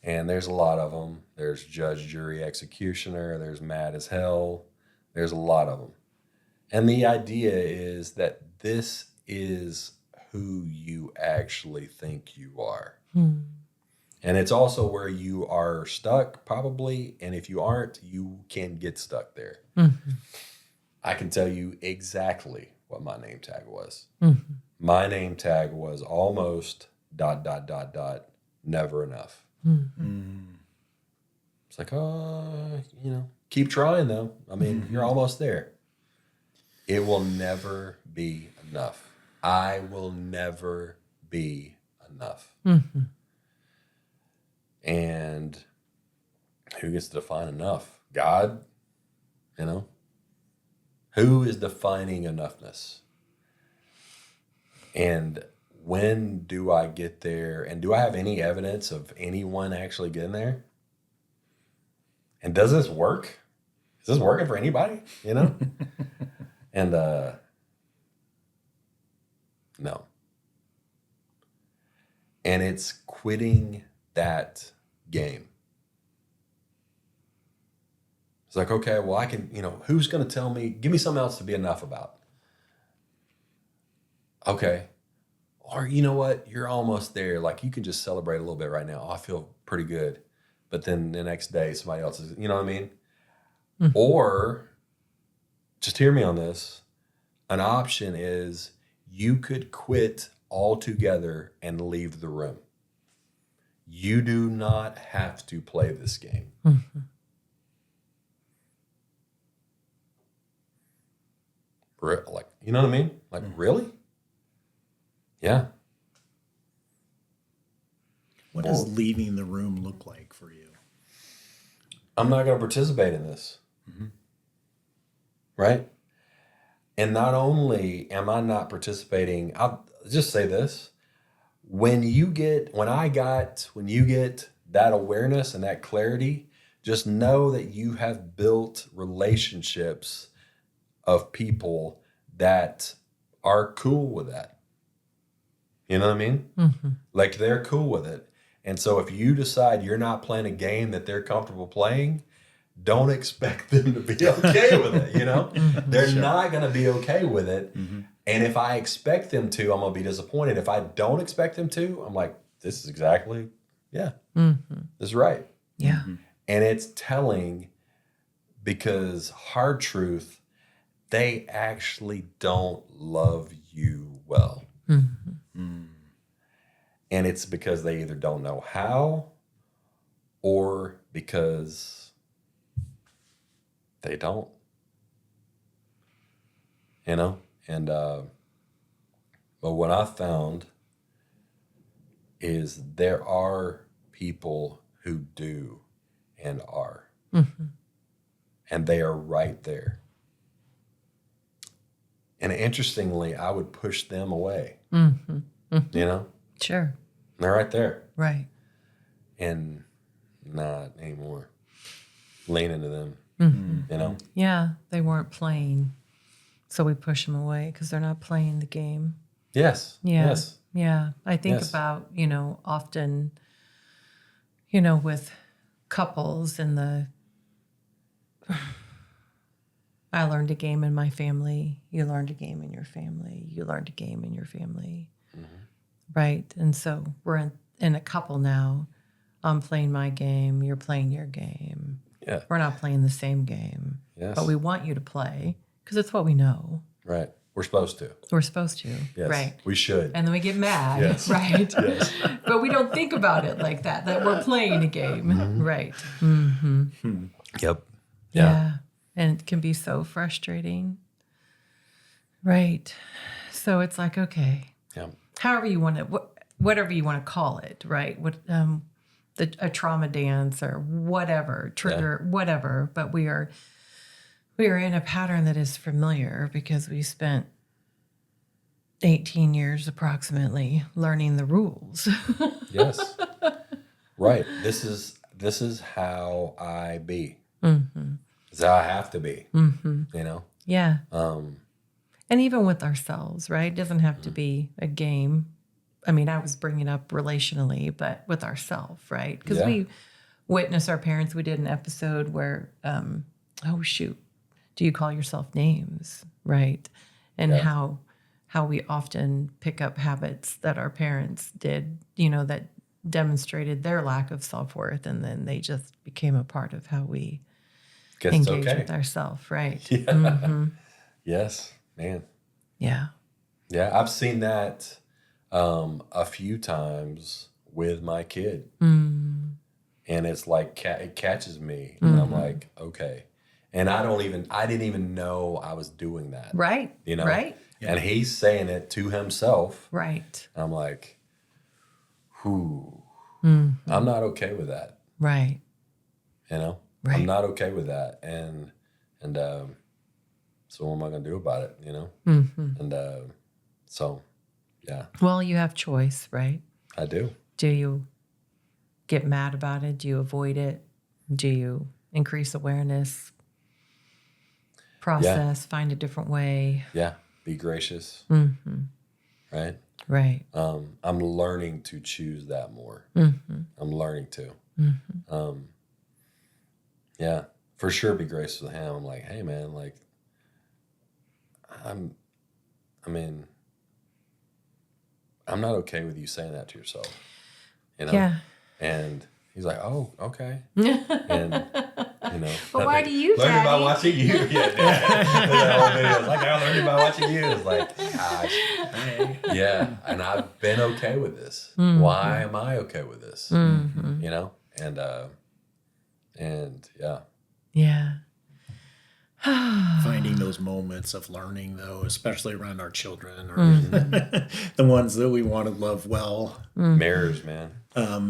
And there's a lot of them. There's judge, jury, executioner. There's mad as hell. There's a lot of them. And the idea is that this is who you actually think you are. And it's also where you are stuck, probably. And if you aren't, you can get stuck there. I can tell you exactly what my name tag was. My name tag was almost ... never enough. It's like, keep trying though. I mean, you're almost there. It will never be enough. I will never be enough. And who gets to define enough? God, who is defining enoughness? And when do I get there? And do I have any evidence of anyone actually getting there? And does this work? Is this working for anybody? And no. And it's quitting that game. It's like, okay, well, I can, who's going to tell me, give me something else to be enough about? Okay. Or you know what? You're almost there. Like you can just celebrate a little bit right now. Oh, I feel pretty good. But then the next day, somebody else is, you know what I mean? Or just hear me on this. An option is you could quit altogether and leave the room. You do not have to play this game. Like, you know what I mean? Like, really? Yeah. What does leaving the room look like for you? I'm not going to participate in this. Right? And not only am I not participating, I'll just say this. When you get that awareness and that clarity, just know that you have built relationships of people that are cool with that. You know what I mean? Like they're cool with it. And so if you decide you're not playing a game that they're comfortable playing, don't expect them to be okay with it, They're not going to be okay with it. And if I expect them to, I'm going to be disappointed. If I don't expect them to, I'm like, this is exactly, this is right. Yeah. And it's telling because hard truth, they actually don't love you well. And it's because they either don't know how or because they don't. And but what I found is there are people who do and are. And they are right there. And interestingly, I would push them away. Sure. They're right there. Right. And not anymore. Lean into them, Yeah, they weren't playing. So we push them away because they're not playing the game. Yes. Yeah. Yes. Yeah. I think Yes. about, often, with couples and I learned a game in my family. You learned a game in your family. You learned a game in your family. Right. And so we're in a couple now. I'm playing my game. You're playing your game. Yeah. We're not playing the same game. Yes. But we want you to play because it's what we know. Right. We're supposed to. We're supposed to. Yes. Right. We should. And then we get mad. Yes. Right. Yes. But we don't think about it like that we're playing a game. Right. Yep. Yeah. And it can be so frustrating. Right. So it's like, okay, Yeah. however you want to, whatever you want to call it, right? A trauma dance or whatever, trigger, whatever. But we are in a pattern that is familiar because we spent 18 years approximately learning the rules. Yes. Right. This this is how I be. Mm-hmm. This is how I have to be. Mm-hmm. You know. Yeah. And even with ourselves, right? It doesn't have to be a game. I mean, I was bringing up relationally, but with ourselves, right? Because Yeah. we witness our parents. We did an episode where, oh shoot, do you call yourself names, right? And Yeah. how we often pick up habits that our parents did, you know, that demonstrated their lack of self-worth, and then they just became a part of how we Guess it's engage okay. with ourselves, right? Yeah. Mm-hmm. Yes, man. Yeah. Yeah, I've seen that a few times with my kid, Mm. and it's like it catches me, and I'm Mm-hmm. like, okay, and I didn't even know I was doing that, Right. you know, Right. and he's saying it to himself. Right. I'm like, whew, Mm-hmm. I'm not okay with that, Right. you know, Right. I'm not okay with that, and so what am I gonna do about it, you know, Mm-hmm. and so yeah, Well, you have choice, right? I do. Do you get mad about it? Do you avoid it? Do you increase awareness? Process, find a different way. Yeah, be gracious, Mm-hmm. right? Right. I'm learning to choose that more. Mm-hmm. I'm learning to. Mm-hmm. Yeah, for sure be gracious with him. I'm like, hey man, like I mean, I'm not okay with you saying that to yourself. You know? Yeah. And he's like, oh, okay. But And why do you, learning by Daddy? watching you. Yeah, that whole video. It's like I learned by watching you. It's like, gosh. Yeah. And I've been okay with this. Mm-hmm. Why am I okay with this? Mm-hmm. You know? And yeah. Yeah. Finding those moments of learning, though, especially around our children or Mm-hmm. the ones that we want to love well. Mirrors, man.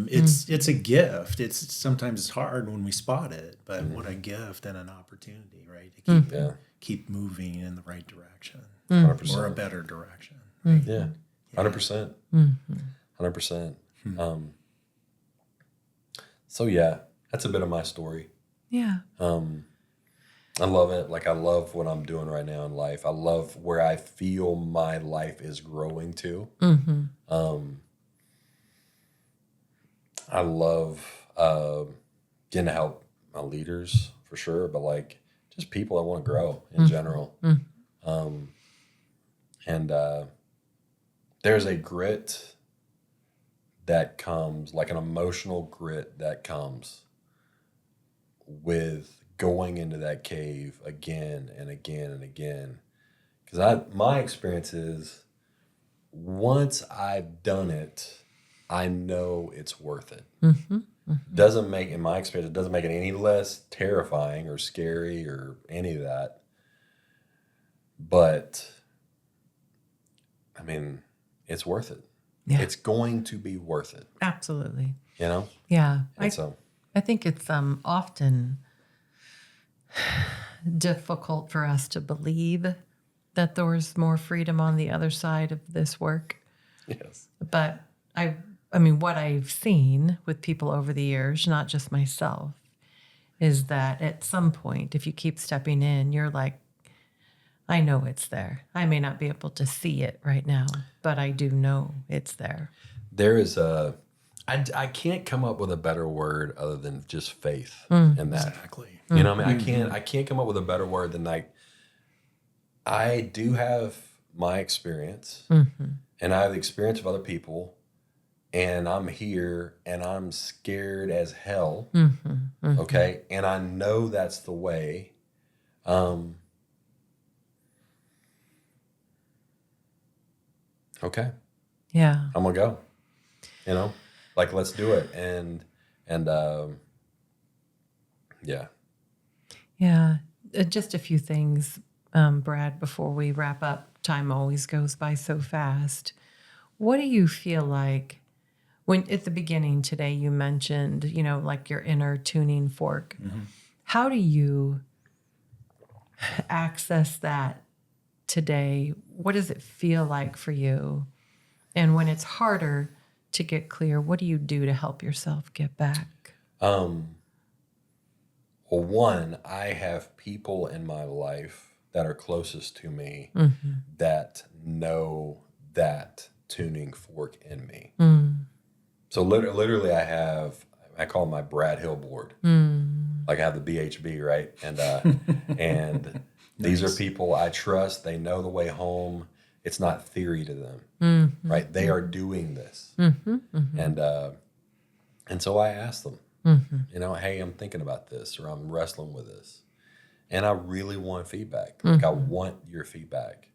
It's a gift. Sometimes it's hard when we spot it, but what a gift and an opportunity, right? To keep moving in the right direction 100%. or a better direction. Yeah. 100%. Mm-hmm. 100%. So yeah, that's a bit of my story. Yeah. I love it. Like I love what I'm doing right now in life. I love where I feel my life is growing to. Mm-hmm. I love getting to help my leaders for sure, but like just people that want to grow in general. And there's a grit that comes, like an emotional grit that comes with going into that cave again and again and again. Because my experience is once I've done it, I know it's worth it. Mm-hmm. Mm-hmm. Doesn't make, in my experience, it doesn't make it any less terrifying or scary or any of that. But I mean, it's worth it. Yeah. It's going to be worth it. Absolutely. You know? Yeah. And so I think it's often difficult for us to believe that there's more freedom on the other side of this work. yes. But I mean, what I've seen with people over the years, not just myself, is that at some point, if you keep stepping in, you're like, I know it's there. I may not be able to see it right now, but I do know it's there. There is I can't come up with a better word other than just faith in that. Exactly. You know what I mean? I can't come up with a better word than like, I do have my experience and I have the experience of other people and I'm here and I'm scared as hell. Okay. And I know that's the way. Okay. Yeah. I'm gonna go, you know, like, let's do it. And yeah. Yeah. Just a few things, Brad, before we wrap up. Time always goes by so fast. What do you feel like when at the beginning today you mentioned, you know, like your inner tuning fork? How do you access that today? What does it feel like for you? And when it's harder to get clear, what do you do to help yourself get back? Well, one, I have people in my life that are closest to me that know that tuning fork in me. So literally I call my Brad Hill board. Like I have the BHB, right? And these are people I trust. They know the way home. It's not theory to them, right? They are doing this. And so I ask them, hey, I'm thinking about this, or I'm wrestling with this. And I really want feedback. Like I want your feedback.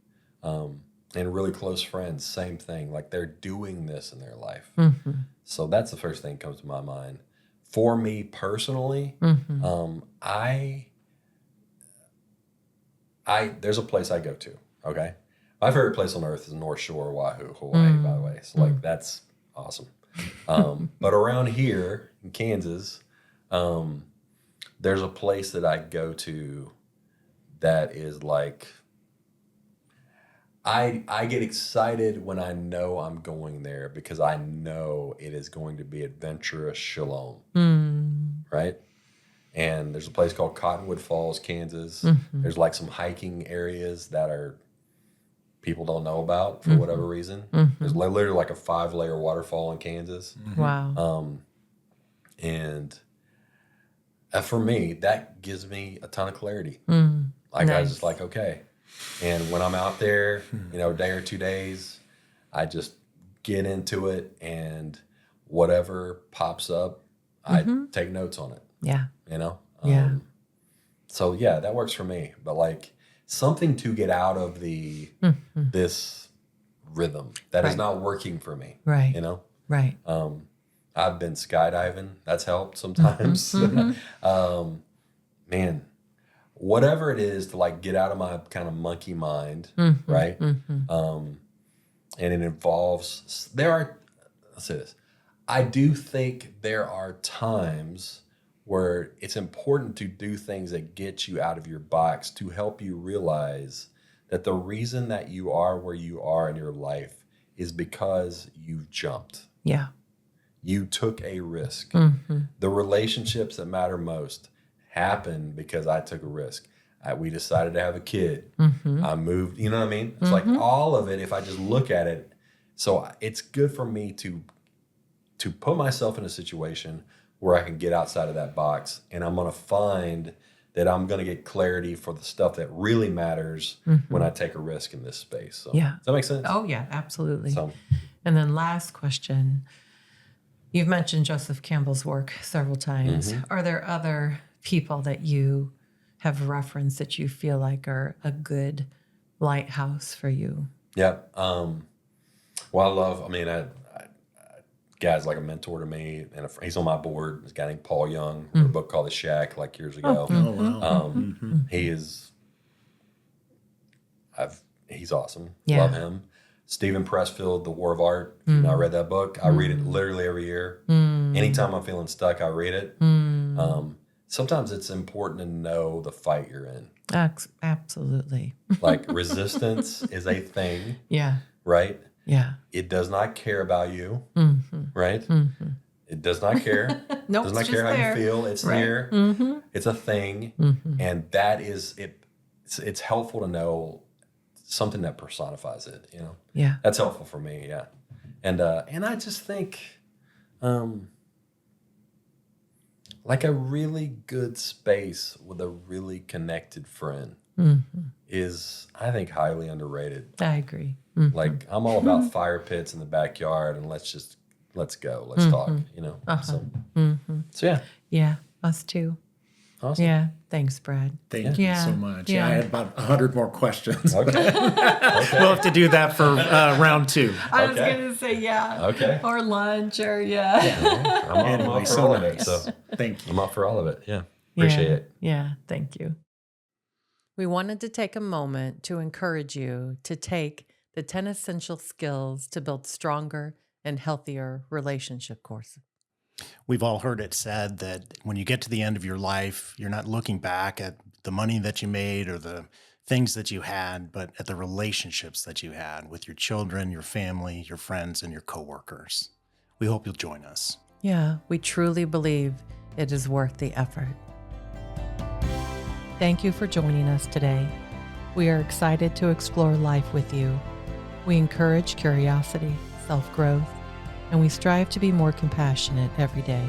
And really close friends, same thing. Like they're doing this in their life. So that's the first thing that comes to my mind. For me personally, there's a place I go to, okay? My favorite place on earth is North Shore, Oahu, Hawaii, by the way. So like that's awesome. But around here in Kansas, there's a place that I go to that is like, I get excited when I know I'm going there because I know it is going to be adventurous shalom, right? And there's a place called Cottonwood Falls, Kansas. There's like some hiking areas that people don't know about for whatever reason. There's literally like a 5-layer waterfall in Kansas. Wow. And for me, that gives me a ton of clarity. I was just like, okay. And when I'm out there, a day or 2 days, I just get into it, and whatever pops up, I take notes on it. Yeah. Yeah. So yeah, that works for me. But like something to get out of this rhythm that is not working for me. Right. Right. I've been skydiving. That's helped sometimes. Man, whatever it is to like get out of my kind of monkey mind, right? And it involves, let's say this. I do think there are times where it's important to do things that get you out of your box to help you realize that the reason that you are where you are in your life is because you've jumped. Yeah. You took a risk. The relationships that matter most happen because I took a risk. We decided to have a kid. I moved, you know what I mean? It's like all of it, if I just look at it. So it's good for me to put myself in a situation where I can get outside of that box, and I'm going to find that I'm going to get clarity for the stuff that really matters when I take a risk in this space. So, Yeah. Does that make sense? Oh, yeah, absolutely. So, and then last question. You've mentioned Joseph Campbell's work several times. Are there other people that you have referenced that you feel like are a good lighthouse for you? yeah. Guy's like a mentor to me, and he's on my board. This guy named Paul Young, wrote a book called The Shack like years ago. Oh, wow. He's awesome. Yeah. Love him. Stephen Pressfield, The War of Art. If you've not read that book, I read it literally every year. Anytime I'm feeling stuck, I read it. Sometimes it's important to know the fight you're in. Absolutely. Like resistance is a thing, Yeah. right? Yeah. It does not care about you, right? It does not care. Nope, does not it's care just how there. you feel. It's Right. there. It's a thing, and that is it. It's helpful to know something that personifies it. Yeah. That's helpful for me. Yeah, and I just think, like a really good space with a really connected friend is, I think, highly underrated. I agree. Like I'm all about fire pits in the backyard, and let's go, let's talk, So yeah, Yeah. Us too. awesome. Yeah. Thanks, Brad. Thank Yeah. you so much. Yeah. I had about 100 more questions. Okay. We'll have to do that for round 2. I was Okay. going to say, yeah. Okay. Or lunch or I'm Anyway, up for so all of it. nice. So Thank you. I'm up for all of it. Yeah, appreciate it. Yeah. Thank you. We wanted to take a moment to encourage you to take the 10 essential skills to build stronger and healthier relationship course. We've all heard it said that when you get to the end of your life, you're not looking back at the money that you made or the things that you had, but at the relationships that you had with your children, your family, your friends, and your coworkers. We hope you'll join us. Yeah, we truly believe it is worth the effort. Thank you for joining us today. We are excited to explore life with you. We encourage curiosity, self-growth, and we strive to be more compassionate every day.